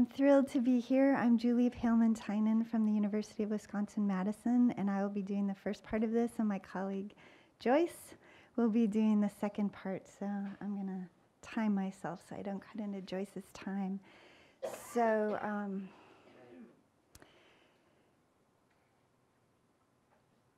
I'm thrilled to be here. I'm Julie Poehlmann Tynan from the University of Wisconsin-Madison, and I will be doing the first part of this, and my colleague Joyce will be doing the second part. So I'm going to time myself so I don't cut into Joyce's time. So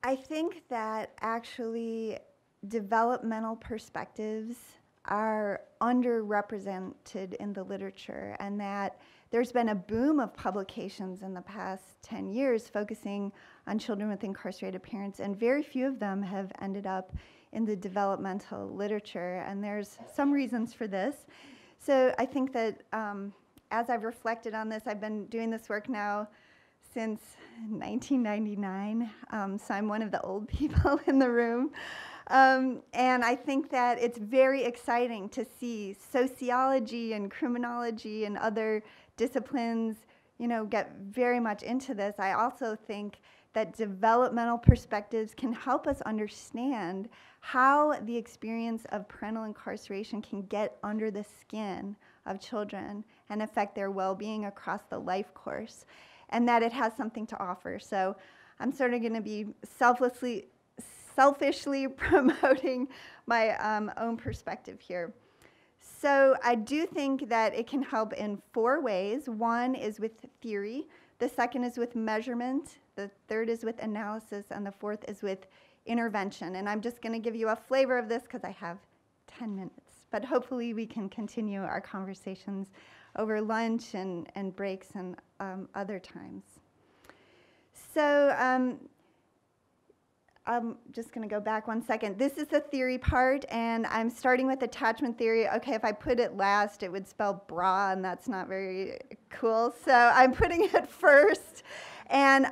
I think that actually developmental perspectives are underrepresented in the literature, and that there's been a boom of publications in the past 10 years focusing on children with incarcerated parents, and very few of them have ended up in the developmental literature, and there's some reasons for this. So I think that as I've reflected on this, I've been doing this work now since 1999, so I'm one of the old people in the room. And I think that it's very exciting to see sociology and criminology and other disciplines, get very much into this. I also think that developmental perspectives can help us understand how the experience of parental incarceration can get under the skin of children and affect their well-being across the life course, and that it has something to offer. So I'm sort of going to be selfishly promoting my own perspective here. So I do think that it can help in 4 ways. One is with theory, the second is with measurement, the third is with analysis, and the fourth is with intervention. And I'm just going to give you a flavor of this because I have 10 minutes, but hopefully we can continue our conversations over lunch and breaks and other times. So I'm just going to go back 1 second. This is the theory part, and I'm starting with attachment theory. Okay, if I put it last, it would spell bra, and that's not very cool. So I'm putting it first. And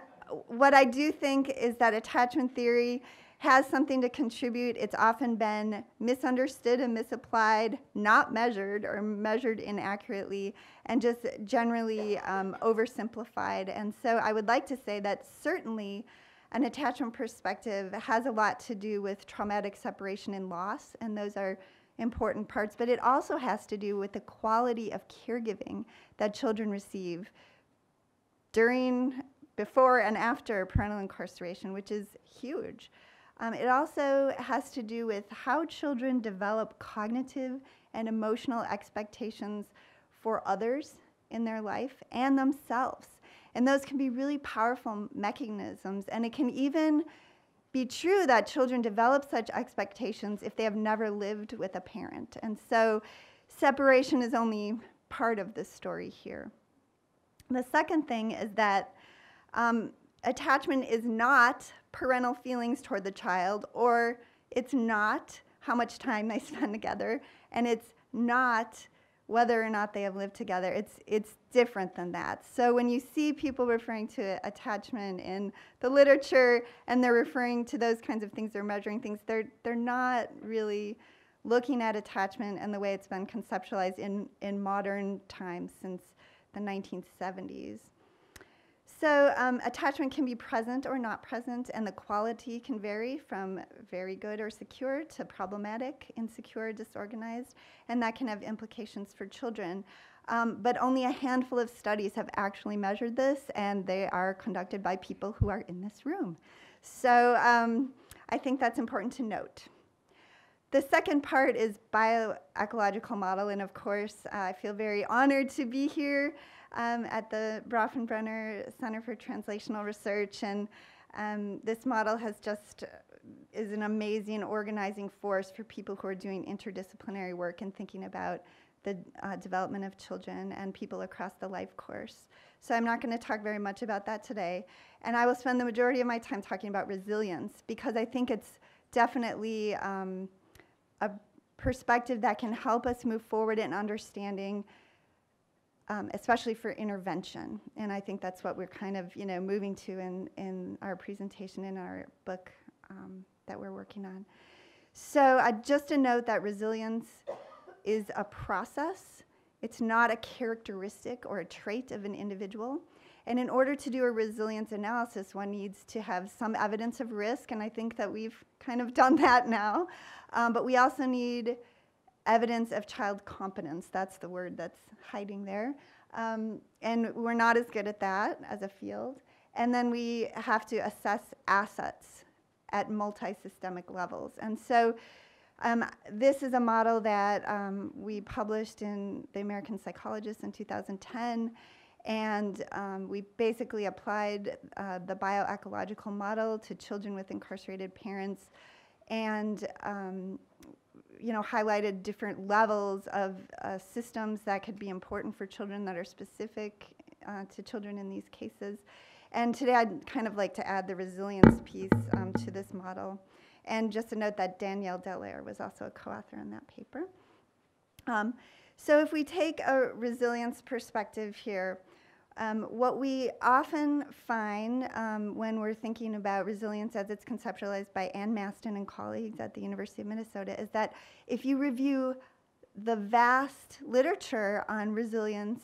what I do think is that attachment theory has something to contribute. It's often been misunderstood and misapplied, not measured or measured inaccurately, and just generally oversimplified. And so I would like to say that certainly an attachment perspective has a lot to do with traumatic separation and loss, and those are important parts, but it also has to do with the quality of caregiving that children receive during, before, and after parental incarceration, which is huge. It also has to do with how children develop cognitive and emotional expectations for others in their life and themselves. And those can be really powerful mechanisms. And it can even be true that children develop such expectations if they have never lived with a parent. And so separation is only part of this story here. The second thing is that attachment is not parental feelings toward the child, or it's not how much time they spend together, and it's not whether or not they have lived together. It's different than that. So when you see people referring to attachment in the literature and they're referring to those kinds of things, they're measuring things, they're not really looking at attachment and the way it's been conceptualized in modern times since the 1970s. So attachment can be present or not present, and the quality can vary from very good or secure to problematic, insecure, disorganized, and that can have implications for children. But only a handful of studies have actually measured this, and they are conducted by people who are in this room. So I think that's important to note. The second part is bioecological model, and of course, I feel very honored to be here at the Bronfenbrenner Center for Translational Research, and this model is an amazing organizing force for people who are doing interdisciplinary work and thinking about the development of children and people across the life course. So I'm not going to talk very much about that today, and I will spend the majority of my time talking about resilience, because I think it's definitely a perspective that can help us move forward in understanding, especially for intervention. And I think that's what we're kind of moving to in our presentation in our book that we're working on. So just a note that resilience is a process. It's not a characteristic or a trait of an individual. And in order to do a resilience analysis, one needs to have some evidence of risk, and I think that we've kind of done that now. But we also need evidence of child competence. That's the word that's hiding there. And we're not as good at that as a field. And then we have to assess assets at multi-systemic levels. And so this is a model that we published in The American Psychologist in 2010. And we basically applied the bioecological model to children with incarcerated parents and highlighted different levels of systems that could be important for children that are specific to children in these cases. And today I'd kind of like to add the resilience piece to this model. And just to note that Danielle Dallaire was also a co-author on that paper. So if we take a resilience perspective here, what we often find when we're thinking about resilience as it's conceptualized by Ann Maston and colleagues at the University of Minnesota is that if you review the vast literature on resilience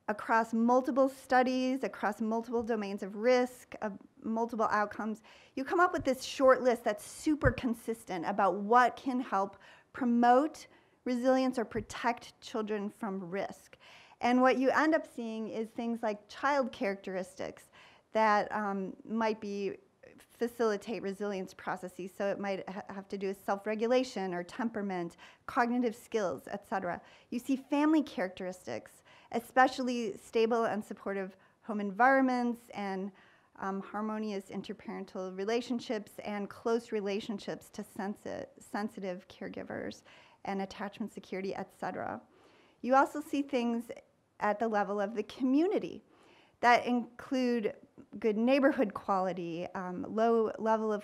across multiple studies, across multiple domains of risk, of multiple outcomes, you come up with this short list that's super consistent about what can help promote resilience or protect children from risk. And what you end up seeing is things like child characteristics that might facilitate resilience processes. So it might have to do with self-regulation or temperament, cognitive skills, et cetera. You see family characteristics, especially stable and supportive home environments and harmonious interparental relationships and close relationships to sensitive caregivers and attachment security, et cetera. You also see things at the level of the community that include good neighborhood quality, low level of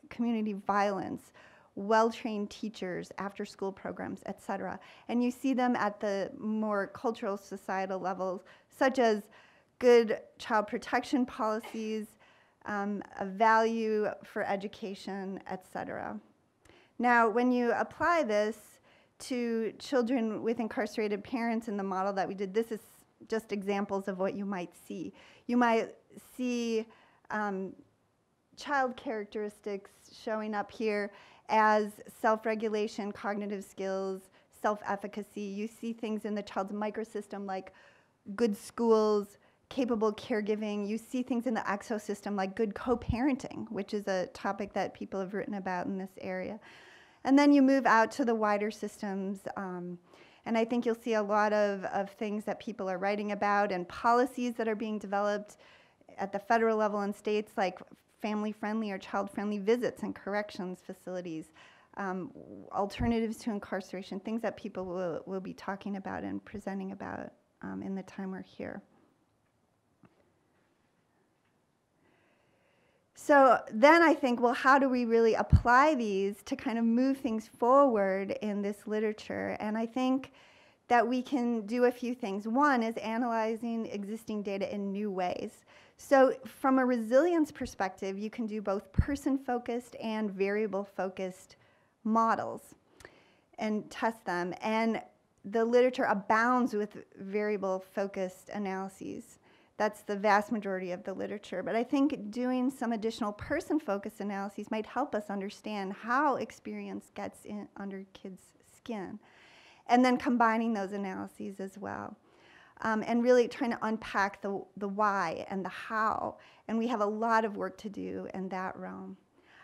community violence, well-trained teachers, after-school programs, et cetera. And you see them at the more cultural societal levels, such as good child protection policies, a value for education, et cetera. Now, when you apply this to children with incarcerated parents in the model that we did, this is just examples of what you might see. You might see child characteristics showing up here as self-regulation, cognitive skills, self-efficacy. You see things in the child's microsystem like good schools, capable caregiving. You see things in the exosystem like good co-parenting, which is a topic that people have written about in this area. And then you move out to the wider systems, and I think you'll see a lot of things that people are writing about and policies that are being developed at the federal level in states like family-friendly or child-friendly visits in corrections facilities, alternatives to incarceration, things that people will be talking about and presenting about in the time we're here. So then I think, well, how do we really apply these to kind of move things forward in this literature? And I think that we can do a few things. One is analyzing existing data in new ways. So from a resilience perspective, you can do both person-focused and variable-focused models and test them. And the literature abounds with variable-focused analyses. That's the vast majority of the literature. But I think doing some additional person-focused analyses might help us understand how experience gets in under kids' skin, and then combining those analyses as well. And really trying to unpack the why and the how. And we have a lot of work to do in that realm.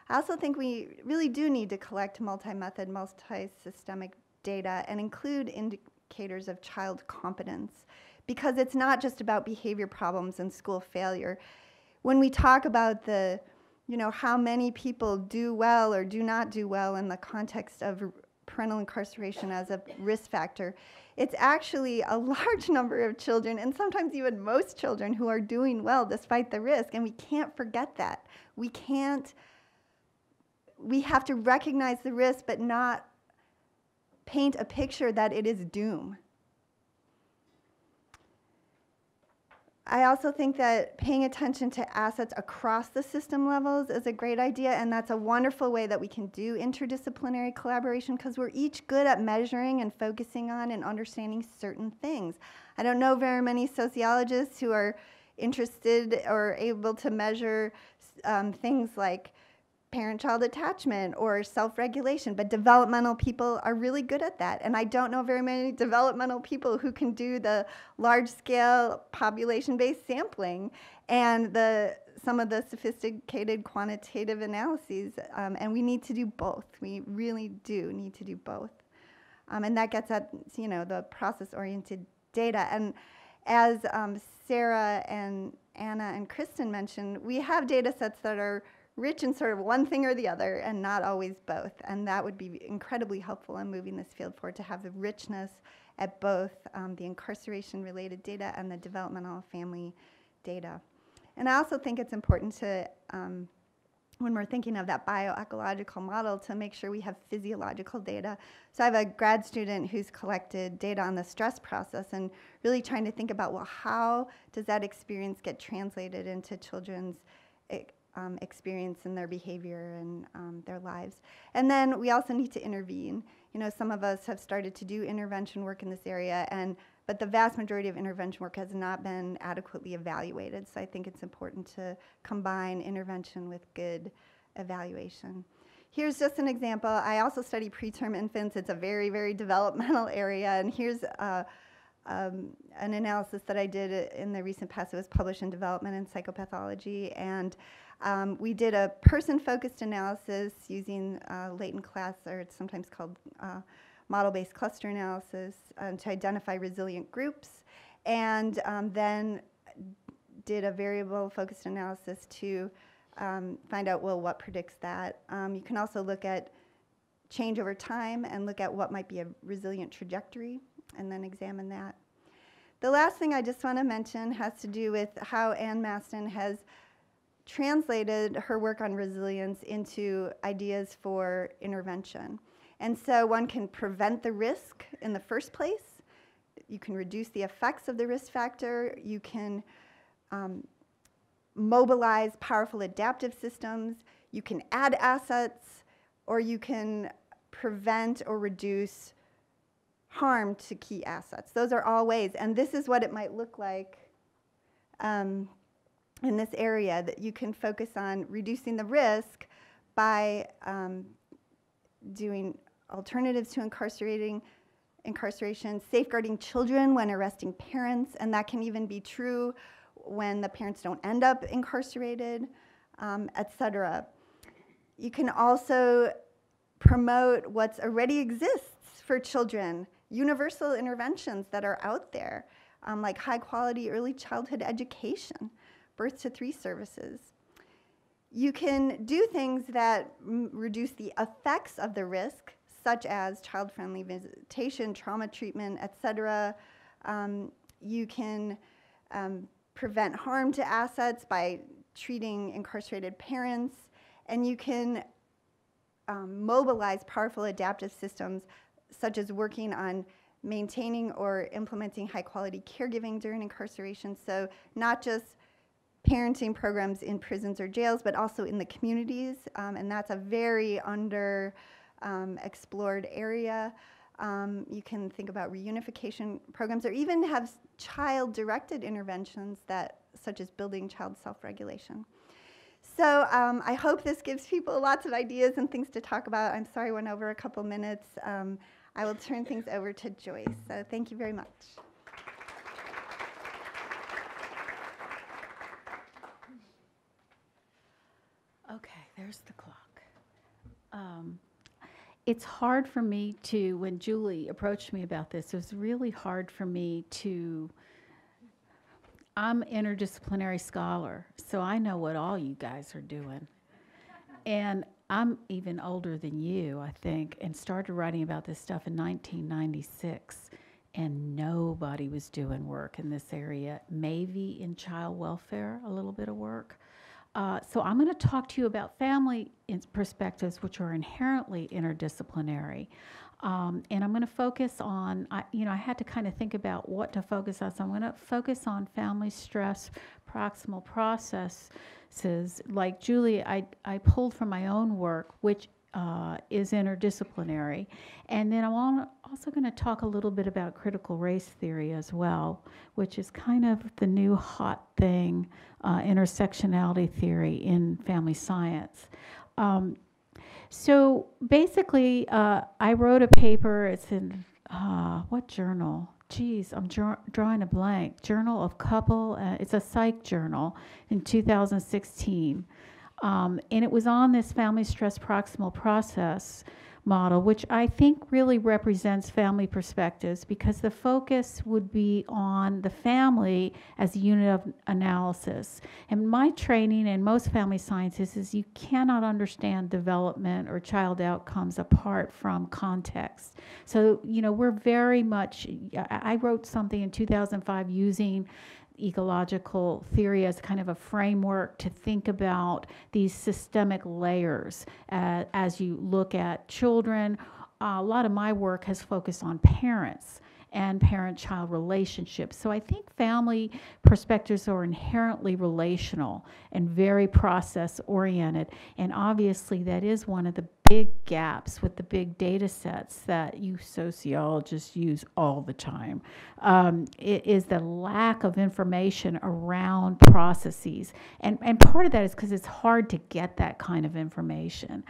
I also think we really do need to collect multi-method, multi-systemic data and include indicators of child competence, because it's not just about behavior problems and school failure. When we talk about how many people do well or do not do well in the context of parental incarceration as a risk factor, it's actually a large number of children, and sometimes even most children, who are doing well despite the risk, and we can't forget that. We have to recognize the risk, but not paint a picture that it is doom. I also think that paying attention to assets across the system levels is a great idea, and that's a wonderful way that we can do interdisciplinary collaboration, because we're each good at measuring and focusing on and understanding certain things. I don't know very many sociologists who are interested or able to measure things like parent-child attachment or self-regulation, but developmental people are really good at that. And I don't know very many developmental people who can do the large-scale population-based sampling and some of the sophisticated quantitative analyses. And we need to do both. We really do need to do both. And that gets at, the process-oriented data. And as Sarah and Anna and Kristen mentioned, we have data sets that are rich in sort of one thing or the other and not always both. And that would be incredibly helpful in moving this field forward, to have the richness at both the incarceration-related data and the developmental family data. And I also think it's important to, when we're thinking of that bioecological model, to make sure we have physiological data. So I have a grad student who's collected data on the stress process and really trying to think about, well, how does that experience get translated into children's experience in their behavior and their lives. And then we also need to intervene. Some of us have started to do intervention work in this area, but the vast majority of intervention work has not been adequately evaluated. So I think it's important to combine intervention with good evaluation. Here's just an example. I also study preterm infants. It's a very, very developmental area. And here's an analysis that I did in the recent past. It was published in Development and Psychopathology. And we did a person-focused analysis using latent class, or it's sometimes called model-based cluster analysis, to identify resilient groups, and then did a variable-focused analysis to find out, well, what predicts that. You can also look at change over time and look at what might be a resilient trajectory, and then examine that. The last thing I just want to mention has to do with how Ann Maston has translated her work on resilience into ideas for intervention. And so one can prevent the risk in the first place. You can reduce the effects of the risk factor. You can mobilize powerful adaptive systems. You can add assets, or you can prevent or reduce harm to key assets. Those are all ways. And this is what it might look like in this area, that you can focus on reducing the risk by doing alternatives to incarceration, safeguarding children when arresting parents, and that can even be true when the parents don't end up incarcerated, etc. You can also promote what's already exists for children, universal interventions that are out there, like high-quality early childhood education, birth to 3 services. You can do things that reduce the effects of the risk, such as child-friendly visitation, trauma treatment, etc. You can prevent harm to assets by treating incarcerated parents, and you can mobilize powerful adaptive systems, such as working on maintaining or implementing high-quality caregiving during incarceration. So not just parenting programs in prisons or jails, but also in the communities, and that's a very explored area. You can think about reunification programs, or even have child-directed interventions such as building child self-regulation. So I hope this gives people lots of ideas and things to talk about. I'm sorry I went over a couple minutes. I will turn things over to Joyce. So thank you very much. Okay, there's the clock. It's hard for me to, when Julie approached me about this, it was really hard for me to, I'm an interdisciplinary scholar, so I know what all you guys are doing. And I'm even older than you, I think, and started writing about this stuff in 1996, and nobody was doing work in this area. Maybe in child welfare, a little bit of work. So I'm going to talk to you about family perspectives, which are inherently interdisciplinary. And I'm going to focus on, I had to kind of think about what to focus on. So I'm going to focus on family stress, proximal processes. Like Julie, I pulled from my own work, which is interdisciplinary. And then I'm also going to talk a little bit about critical race theory as well, which is kind of the new hot thing, intersectionality theory in family science. So basically, I wrote a paper. It's in what journal? Geez, I'm drawing a blank. Journal of Couple. It's a psych journal in 2016. And it was on this family stress proximal process model, which I think really represents family perspectives, because the focus would be on the family as a unit of analysis. And my training in most family sciences is you cannot understand development or child outcomes apart from context. So, we're very much, I wrote something in 2005 using ecological theory as kind of a framework to think about these systemic layers as you look at children. A lot of my work has focused on parents and parent-child relationships. So I think family perspectives are inherently relational and very process-oriented. And obviously that is one of the big gaps with the big data sets that you sociologists use all the time. It is the lack of information around processes. And part of that is because it's hard to get that kind of information.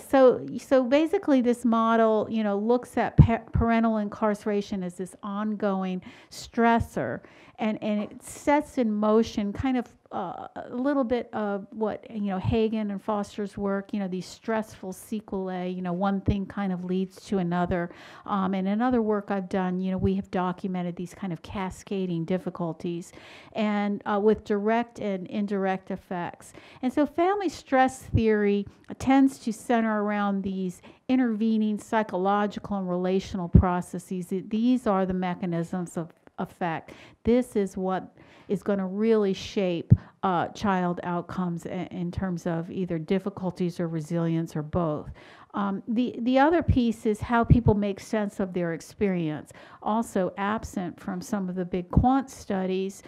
So basically this model, looks at parental incarceration as this ongoing stressor, and it sets in motion kind of a little bit of what Hagen and Foster's work, these stressful sequelae, one thing kind of leads to another. And in other work I've done, we have documented these kind of cascading difficulties and with direct and indirect effects. And so family stress theory tends to center around these intervening psychological and relational processes. These are the mechanisms of effect. This is what is going to really shape child outcomes in terms of either difficulties or resilience or both. The other piece is how people make sense of their experience, also absent from some of the big quant studies.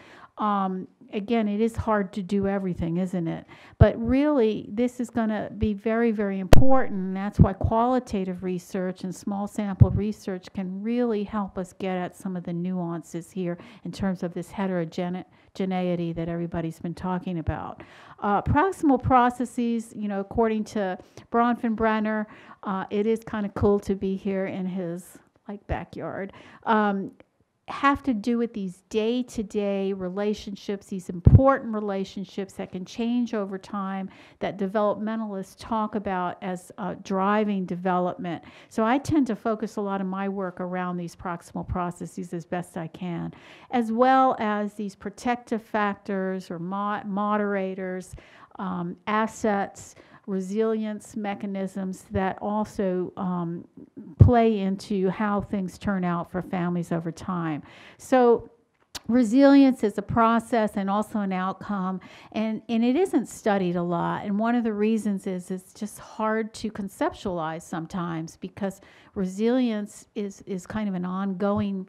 Again, it is hard to do everything, isn't it? But really, this is going to be very, very important. And that's why qualitative research and small sample research can really help us get at some of the nuances here in terms of this heterogeneity that everybody's been talking about. Proximal processes, according to Bronfenbrenner, it is kind of cool to be here in his backyard. Have to do with these day-to-day relationships, these important relationships that can change over time, that developmentalists talk about as driving development. So I tend to focus a lot of my work around these proximal processes as best I can, as well as these protective factors or moderators, assets, resilience mechanisms that also play into how things turn out for families over time. So resilience is a process and also an outcome, and it isn't studied a lot. And one of the reasons is it's just hard to conceptualize sometimes, because resilience is kind of an ongoing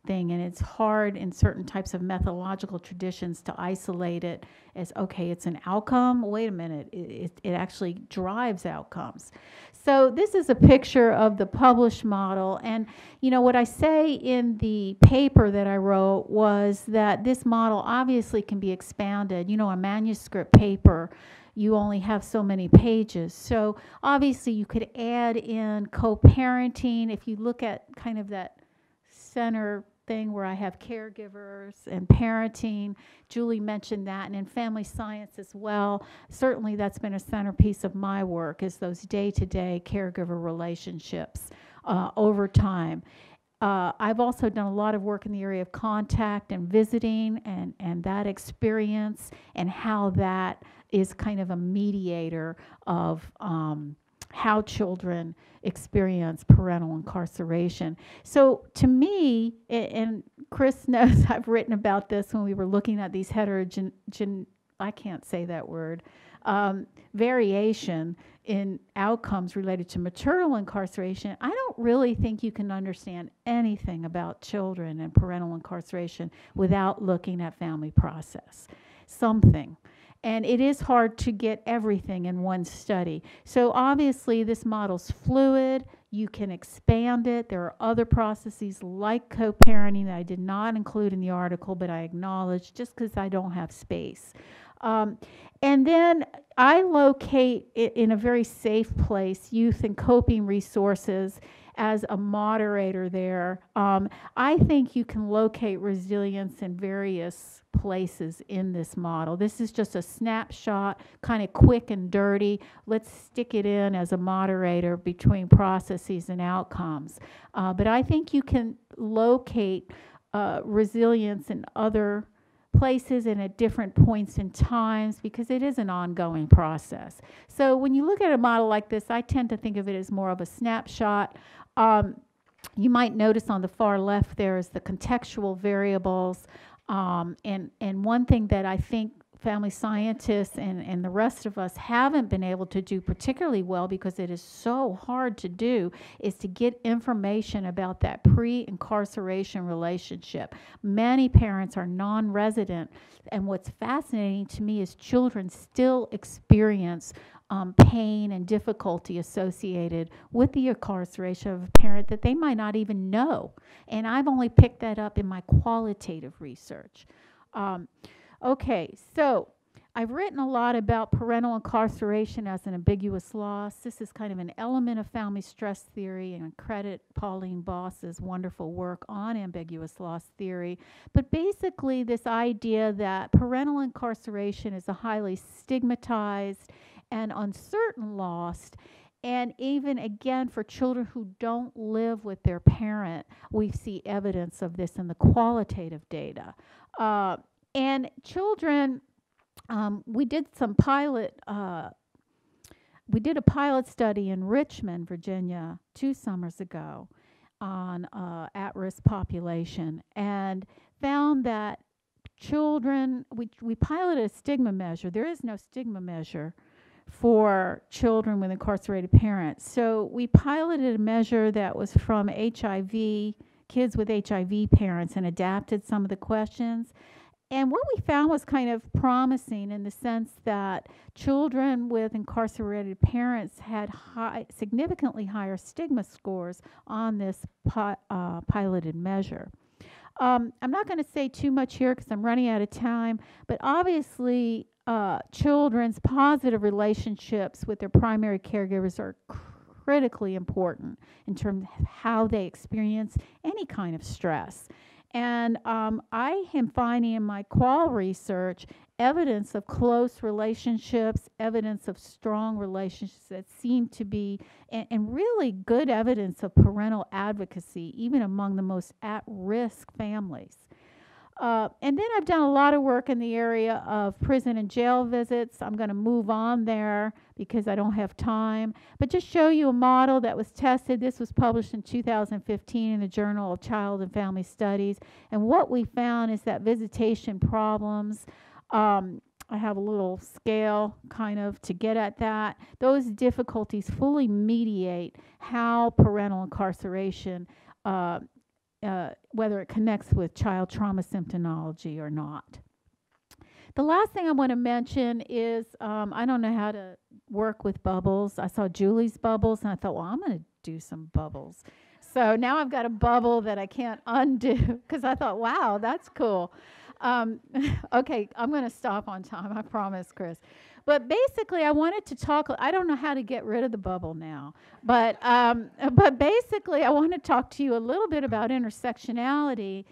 thing, and it's hard in certain types of methodological traditions to isolate it as, okay, it's an outcome. Wait a minute, it actually drives outcomes. So this is a picture of the published model, and what I say in the paper that I wrote was that this model obviously can be expanded. A manuscript paper, you only have so many pages. So obviously you could add in co-parenting. If you look at kind of that center thing where I have caregivers and parenting, Julie mentioned that, and in family science as well, certainly that's been a centerpiece of my work, is those day-to-day caregiver relationships over time. I've also done a lot of work in the area of contact and visiting, and that experience, and how that is kind of a mediator of how children experience parental incarceration. So to me, and Chris knows I've written about this when we were looking at these I can't say that word, variation in outcomes related to maternal incarceration. I don't really think you can understand anything about children and parental incarceration without looking at family process. Something. And it is hard to get everything in one study. So obviously this model's fluid. You can expand it. There are other processes like co-parenting that I did not include in the article, but I acknowledge just because I don't have space. And then I locate in a very safe place youth and coping resources as a moderator there. I think you can locate resilience in various places in this model. This is just a snapshot, kind of quick and dirty. Let's stick it in as a moderator between processes and outcomes. But I think you can locate resilience in other places and at different points in times because it is an ongoing process. So when you look at a model like this, I tend to think of it as more of a snapshot. You might notice on the far left there is the contextual variables. And one thing that I think family scientists and the rest of us haven't been able to do particularly well, because it is so hard to do, is to get information about that pre-incarceration relationship. Many parents are non-resident, and what's fascinating to me is children still experience pain and difficulty associated with the incarceration of a parent that they might not even know. And I've only picked that up in my qualitative research. Okay, so I've written a lot about parental incarceration as an ambiguous loss. This is kind of an element of family stress theory, and I credit Pauline Boss's wonderful work on ambiguous loss theory. But basically this idea that parental incarceration is a highly stigmatized and uncertain loss. And even, again, for children who don't live with their parent, we see evidence of this in the qualitative data. And children, we did a pilot study in Richmond, Virginia, 2 summers ago on at-risk population, and found that children, we piloted a stigma measure. There is no stigma measure for children with incarcerated parents. So we piloted a measure that was from HIV, kids with HIV parents, and adapted some of the questions. And what we found was kind of promising in the sense that children with incarcerated parents had significantly higher stigma scores on this piloted measure. I'm not going to say too much here because I'm running out of time, but obviously children's positive relationships with their primary caregivers are critically important in terms of how they experience any kind of stress. And I am finding in my qual research evidence of close relationships, evidence of strong relationships that seem to be, and really good evidence of parental advocacy, even among the most at-risk families. And then I've done a lot of work in the area of prison and jail visits. I'm going to move on there because I don't have time. But just show you a model that was tested. This was published in 2015 in the Journal of Child and Family Studies. And what we found is that visitation problems, I have a little scale kind of to get at that. Those difficulties fully mediate how parental incarceration whether it connects with child trauma symptomology or not. The last thing I want to mention is I don't know how to work with bubbles. I saw Julie's bubbles, and I thought, well, I'm going to do some bubbles. So now I've got a bubble that I can't undo because I thought, wow, that's cool. Okay, I'm going to stop on time, I promise, Chris. But basically, I wanted to talk, I don't know how to get rid of the bubble now, but basically, I want to talk to you a little bit about intersectionality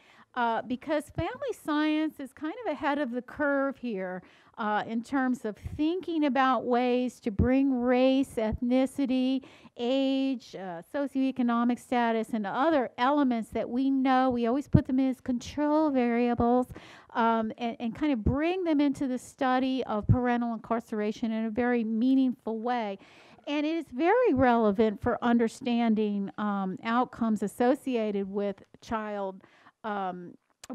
because family science is kind of ahead of the curve here in terms of thinking about ways to bring race, ethnicity, age, socioeconomic status, and other elements that we know, we always put them as control variables, and kind of bring them into the study of parental incarceration in a very meaningful way. And it is very relevant for understanding outcomes associated with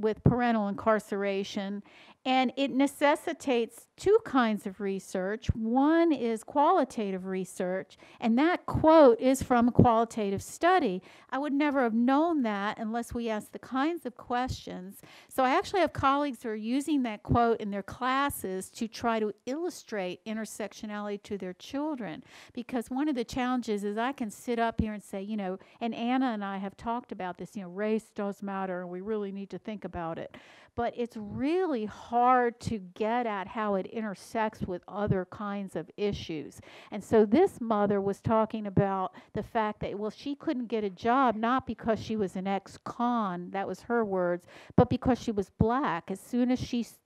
with parental incarceration. And it necessitates 2 kinds of research. One is qualitative research, and that quote is from a qualitative study. I would never have known that unless we asked the kinds of questions. So I actually have colleagues who are using that quote in their classes to try to illustrate intersectionality to their children. Because one of the challenges is I can sit up here and say, you know, and Anna and I have talked about this, you know, race does matter and we really need to think about it. But it's really hard hard to get at how it intersects with other kinds of issues. And so this mother was talking about the fact that, well, she couldn't get a job not because she was an ex-con, that was her words, but because she was black. As soon as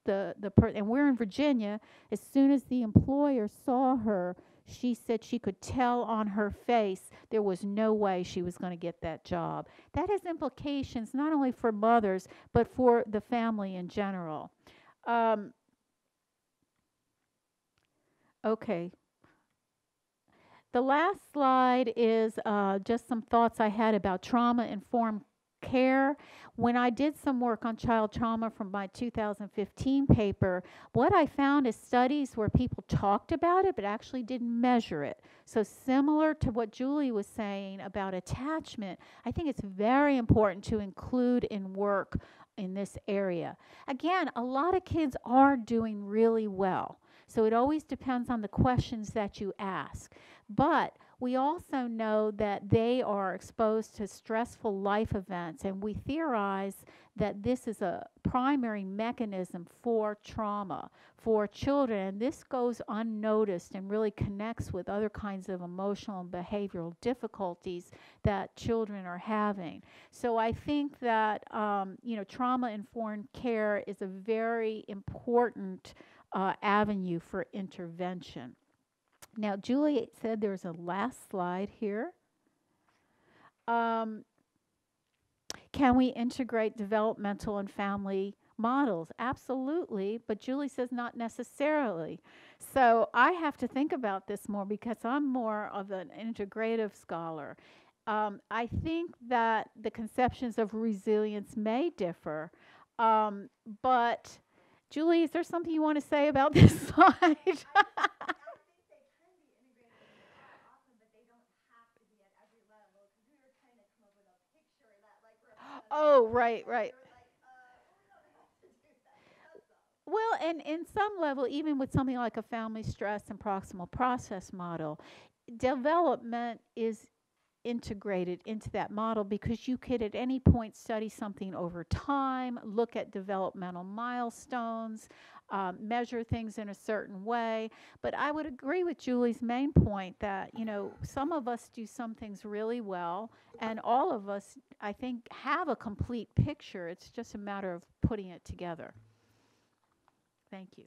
and we're in Virginia, as soon as the employer saw her, she said she could tell on her face there was no way she was going to get that job. That has implications not only for mothers, but for the family in general. Okay. The last slide is just some thoughts I had about trauma-informed care. When I did some work on child trauma from my 2015 paper, what I found is studies where people talked about it but actually didn't measure it. So similar to what Julie was saying about attachment, I think it's very important to include in work in this area. Again, a lot of kids are doing really well. So it always depends on the questions that you ask. But we also know that they are exposed to stressful life events, and we theorize that this is a primary mechanism for trauma for children. And this goes unnoticed and really connects with other kinds of emotional and behavioral difficulties that children are having. So I think that trauma-informed care is a very important avenue for intervention. Now, Julie said there's a last slide here. Can we integrate developmental and family models? Absolutely, but Julie says not necessarily. So I have to think about this more because I'm more of an integrative scholar. I think that the conceptions of resilience may differ, but Julie, is there something you want to say about this slide? Oh, right. Well, and in some level, even with something like a family stress and proximal process model, development is integrated into that model because you could at any point study something over time, look at developmental milestones, measure things in a certain way. But I would agree with Julie's main point that, some of us do some things really well, and all of us, I think, have a complete picture. It's just a matter of putting it together. Thank you.